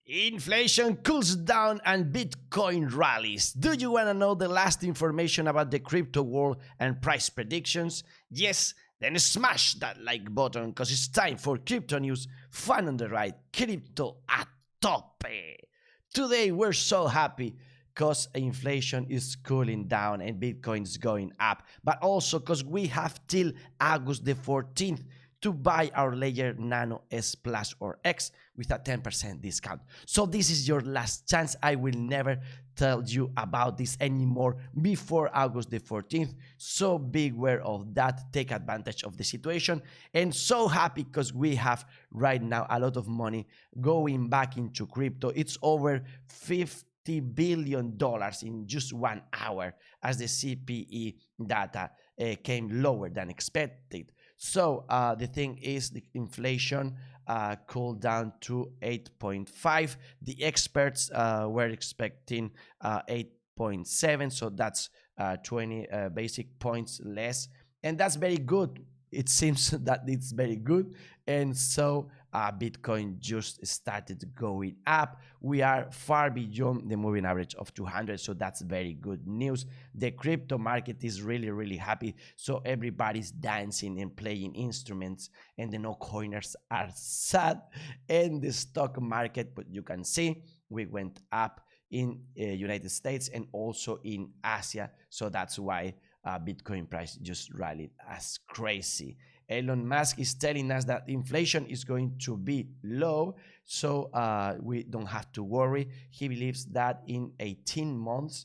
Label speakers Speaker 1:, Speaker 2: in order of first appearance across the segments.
Speaker 1: Inflation cools down and Bitcoin rallies. Do you want to know the last information about the crypto world and price predictions? Yes? Then smash that like button because it's time for crypto news, fun on the right, crypto at tope. Today we're so happy because inflation is cooling down and Bitcoin is going up, but also because we have till August the 14th to buy our layer Nano S Plus or X with a 10% discount. So this is your last chance. I will never tell you about this anymore before August the 14th. So be aware of that. Take advantage of the situation. And so happy because we have right now a lot of money going back into crypto. It's over $50 billion in just 1 hour as the CPE data came lower than expected. So the thing is the inflation cooled down to 8.5. The experts were expecting 8.7, so that's 20 basic points less, and that's very good. It seems that it's very good, and so Bitcoin just started going up. We are far beyond the moving average of 200, so that's very good news. The crypto market is really happy, so everybody's dancing and playing instruments, and the no coiners are sad. And the stock market, but you can see we went up in United States and also in Asia, so that's why Bitcoin price just rallied as crazy. Elon Musk is telling us that inflation is going to be low, so we don't have to worry. He believes that in 18 months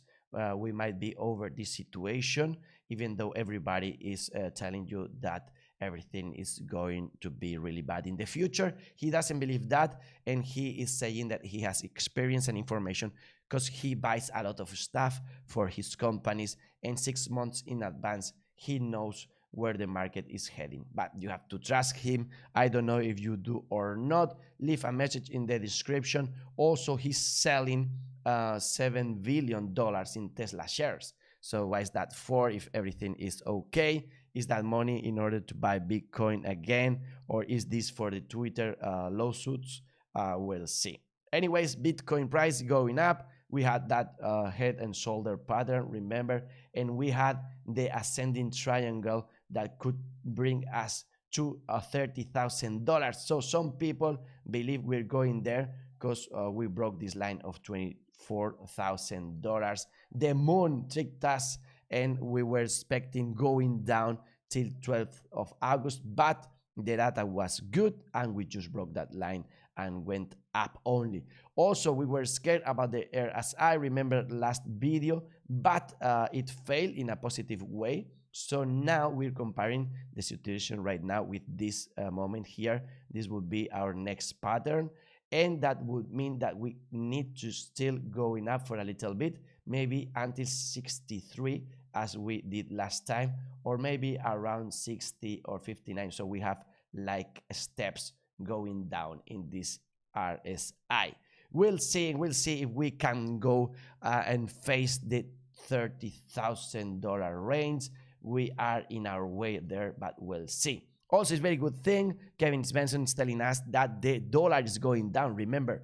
Speaker 1: we might be over this situation, even though everybody is telling you that everything is going to be really bad in the future. He doesn't believe that, and he is saying that he has experience and information because he buys a lot of stuff for his companies, and 6 months in advance he knows where the market is heading. But you have to trust him. I don't know if you do or not. Leave a message in the description. Also, he's selling $7 billion in Tesla shares. So why is that for if everything is okay? Is that money in order to buy Bitcoin again, or is this for the Twitter lawsuits? We'll see. Anyways, Bitcoin price going up. We had that head and shoulder pattern, remember, and we had the ascending triangle that could bring us to $30,000. So some people believe we're going there because we broke this line of $24,000. The moon tricked us, and we were expecting going down till 12th of August, but the data was good and we just broke that line and went up only. Also, we were scared about the RSI, remember last video, but it failed in a positive way. So now we're comparing the situation right now with this moment here. This would be our next pattern, and that would mean that we need to still going up for a little bit, maybe until 63 as we did last time, or maybe around 60 or 59. So we have like steps going down in this RSI. We'll see if we can go and face the $30,000 range. We are in our way there, but we'll see. Also, it's a very good thing. Kevin Svensson is telling us that the dollar is going down. Remember,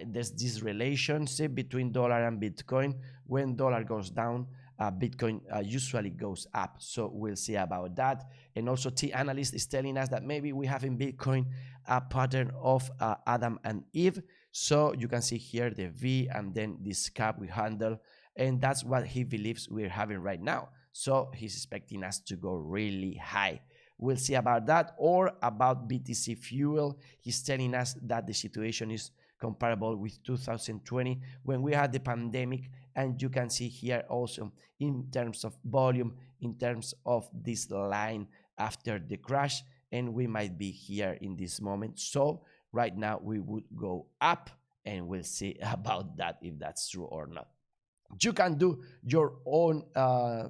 Speaker 1: there's this relationship between dollar and Bitcoin. When dollar goes down, Bitcoin usually goes up. So we'll see about that. And also, T Analyst is telling us that maybe we have in Bitcoin a pattern of Adam and Eve. So you can see here the V and then this cap we handle. And that's what he believes we're having right now. So he's expecting us to go really high. We'll see about that. Or about BTC Fuel. He's telling us that the situation is comparable with 2020 when we had the pandemic. And you can see here also in terms of volume, in terms of this line after the crash. And we might be here in this moment. So right now we would go up, and we'll see about that if that's true or not. You can do your own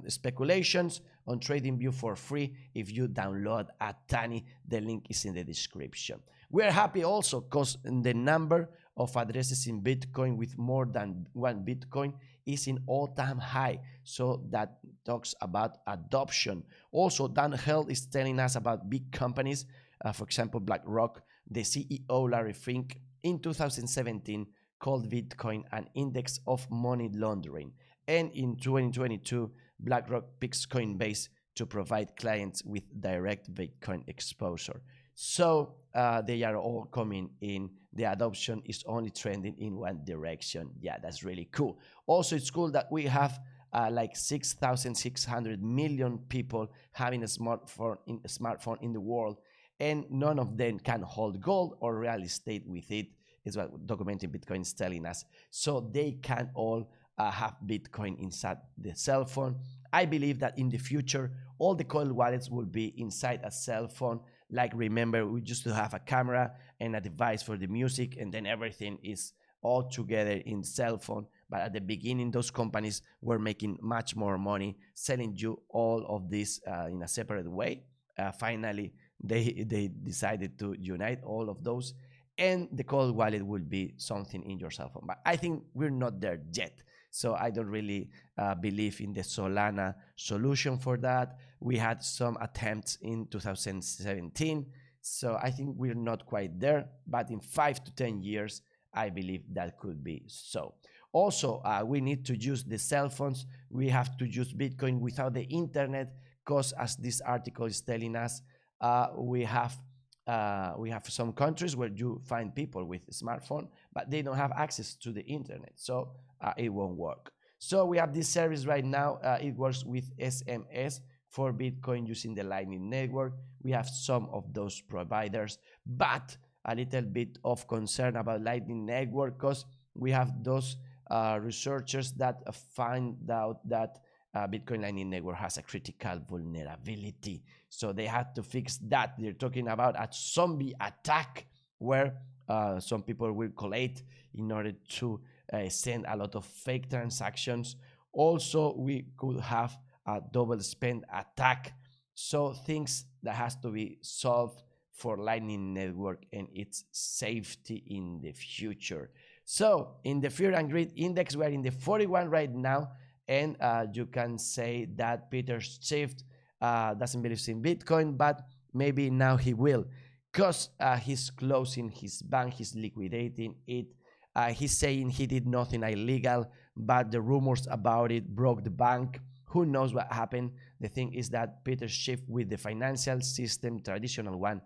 Speaker 1: speculations on TradingView for free if you download a Tani. The link is in the description. We are happy also because the number of addresses in Bitcoin with more than 1 Bitcoin is in all-time high. So that talks about adoption. Also, Dan Held is telling us about big companies, for example, BlackRock. The CEO, Larry Fink, in 2017 called Bitcoin an index of money laundering. And in 2022, BlackRock picks Coinbase to provide clients with direct Bitcoin exposure. So they are all coming in. The adoption is only trending in one direction. Yeah, that's really cool. Also, it's cool that we have like 6,600 million people having a smartphone in the world, and none of them can hold gold or real estate with it, is what Documenting Bitcoin is telling us. So they can all have Bitcoin inside the cell phone. I believe that in the future, all the cold wallets will be inside a cell phone. Like, remember, we used to have a camera and a device for the music, and then everything is all together in cell phone. But at the beginning, those companies were making much more money selling you all of this in a separate way. Finally, they decided to unite all of those, and the cold wallet will be something in your cell phone. But I think we're not there yet. So I don't really believe in the Solana solution for that. We had some attempts in 2017. So I think we're not quite there. But in 5 to 10 years, I believe that could be so. Also, we need to use the cell phones. We have to use Bitcoin without the internet, because as this article is telling us, we have some countries where you find people with a smartphone, but they don't have access to the internet, so it won't work. So we have this service right now. It works with SMS for Bitcoin using the Lightning Network. We have some of those providers, but a little bit of concern about Lightning Network, because we have those researchers that find out that Bitcoin Lightning Network has a critical vulnerability. So they had to fix that. They're talking about a zombie attack where some people will collate in order to send a lot of fake transactions. Also, we could have a double spend attack. So things that has to be solved for Lightning Network and its safety in the future. So in the Fear and Greed Index, we are in the 41 right now. And you can say that Peter Schiff doesn't believe in Bitcoin, but maybe now he will, because he's closing his bank, he's liquidating it. He's saying he did nothing illegal, but the rumors about it broke the bank. Who knows what happened? The thing is that Peter Schiff, with the financial system, traditional one,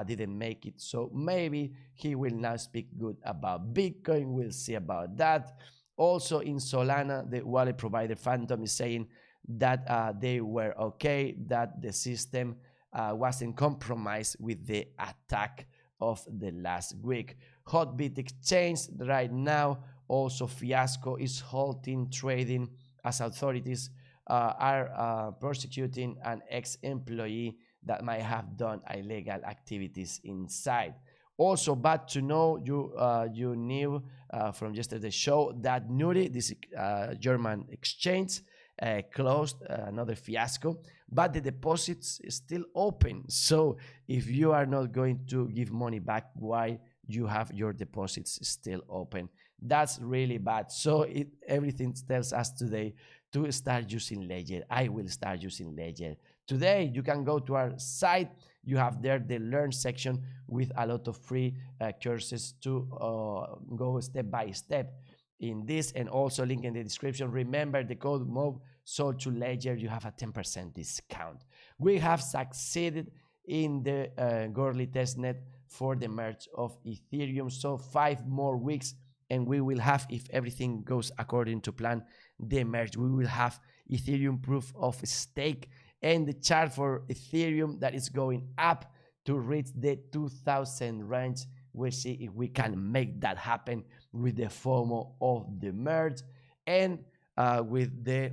Speaker 1: didn't make it. So maybe he will now speak good about Bitcoin. We'll see about that. Also in Solana, the wallet provider Phantom is saying that they were okay, that the system wasn't compromised with the attack of the last week. Hotbit Exchange right now, also Fiasco, is halting trading as authorities are persecuting an ex-employee that might have done illegal activities inside. Also, bad to know, you knew from yesterday's show that Nuri, this German exchange, closed, another fiasco, but the deposits is still open. So if you are not going to give money back, why you have your deposits still open? That's really bad. So everything tells us today to start using Ledger. I will start using Ledger. Today, you can go to our site. You have there the Learn section with a lot of free courses to go step by step in this, and also link in the description. Remember the code MOVE sold to Ledger, you have a 10% discount. We have succeeded in the Goerli testnet for the merge of Ethereum. So 5 more weeks and we will have, if everything goes according to plan, the merge. We will have Ethereum proof of stake and the chart for Ethereum that is going up to reach the 2000 range. We'll see if we can make that happen with the FOMO of the merge and with the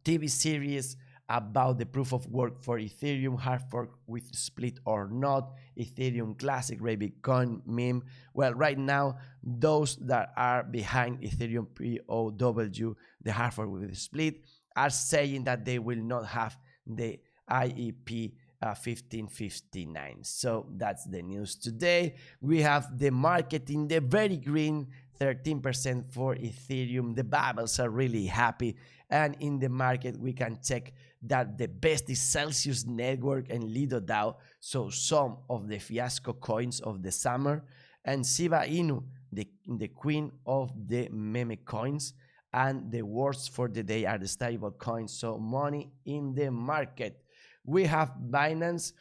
Speaker 1: TV series about the proof of work for Ethereum, hard fork with split or not, Ethereum Classic, Ray Bitcoin meme. Well, right now, those that are behind Ethereum POW, the hard fork with the split, are saying that they will not have the IEP 1559. So that's the news today. We have the market in the very green, 13% for Ethereum. The bubbles are really happy. And in the market, we can check that the best is Celsius Network and Lido DAO. So some of the fiasco coins of the summer. And Shiba Inu the queen of the meme coins, and the words for the day are the stable coins, so money in the market. We have Binance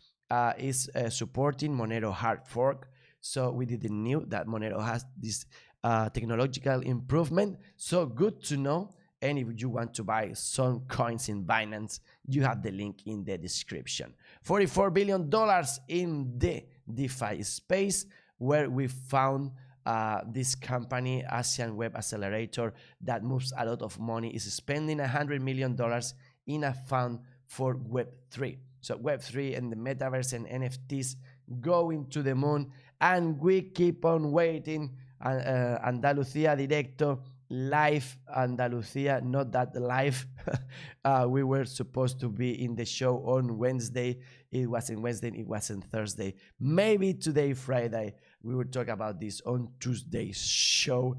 Speaker 1: is supporting Monero hard fork, so we didn't knew that Monero has this technological improvement, so good to know. And if you want to buy some coins in Binance, you have the link in the description. $44 billion in the DeFi space, where we found this company, Asian Web Accelerator, that moves a lot of money, is spending $100 million in a fund for Web3. So Web3 and the metaverse and NFTs going to the moon, and we keep on waiting. Andalucía Directo, live Andalucía, not that live. We were supposed to be in the show on Wednesday. It wasn't Wednesday, it wasn't Thursday. Maybe today, Friday. We will talk about this on Tuesday's show.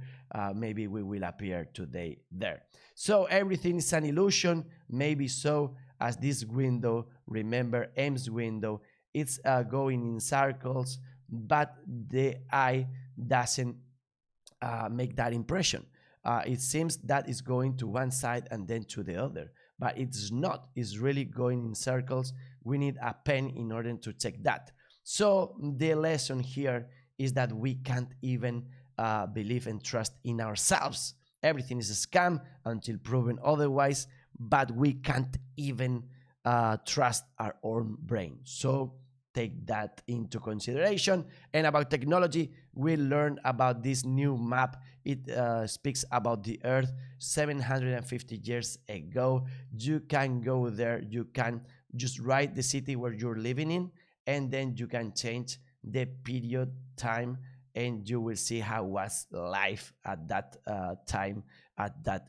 Speaker 1: Maybe we will appear today there. So everything is an illusion. Maybe so, as this window, remember M's window, it's going in circles, but the eye doesn't make that impression. It seems that it's going to one side and then to the other, but it's not. It's really going in circles. We need a pen in order to check that. So the lesson here is that we can't even believe and trust in ourselves. Everything is a scam until proven otherwise, but we can't even trust our own brain. So take that into consideration. And about technology, we learned about this new map. It speaks about the Earth 750 years ago. You can go there, you can just write the city where you're living in, and then you can change the period time, and you will see how was life at that time, at that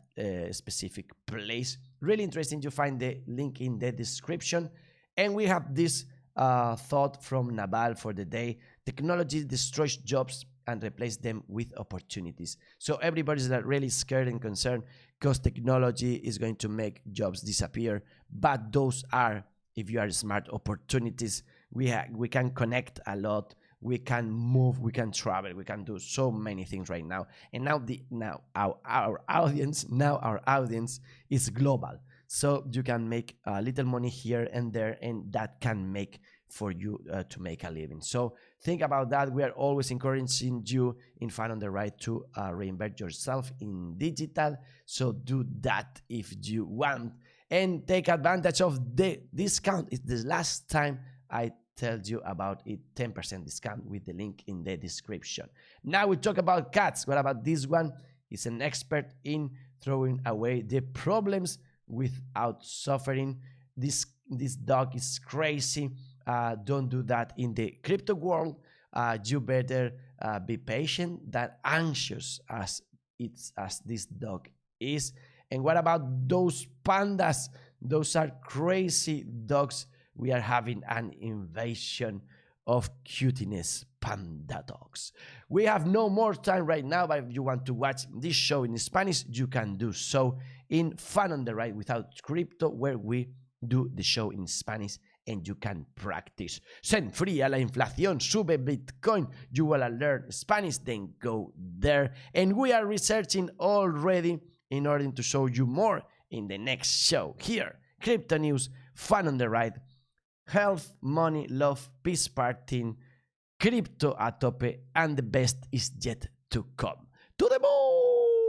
Speaker 1: specific place. Really interesting. You find the link in the description. And we have this thought from Naval for the day: technology destroys jobs and replace them with opportunities. So everybody's really scared and concerned because technology is going to make jobs disappear, but those are, if you are smart, opportunities. We can connect a lot, we can move, we can travel, we can do so many things right now. And now our audience is global, so you can make a little money here and there, and that can make for you to make a living. So think about that. We are always encouraging you in Fun on the Right to reinvent yourself in digital. So do that if you want, and take advantage of the discount. It's the last time I tell you about it. 10% discount with the link in the description. Now we talk about cats. What about this one? He's an expert in throwing away the problems without suffering. This dog is crazy. Don't do that in the crypto world. You better be patient than anxious as this dog is. And what about those pandas? Those are crazy dogs. We are having an invasion of cuteness panda dogs. We have no more time right now, but if you want to watch this show in Spanish, you can do so in Fun on the Right Without Crypto, where we do the show in Spanish and you can practice. Se enfría la inflación, sube Bitcoin. You will learn Spanish, then go there. And we are researching already in order to show you more in the next show. Here, Crypto News, Fun on the Right, Health, Money, Love, Peace Parting, Crypto a tope, and the best is yet to come. To the moon!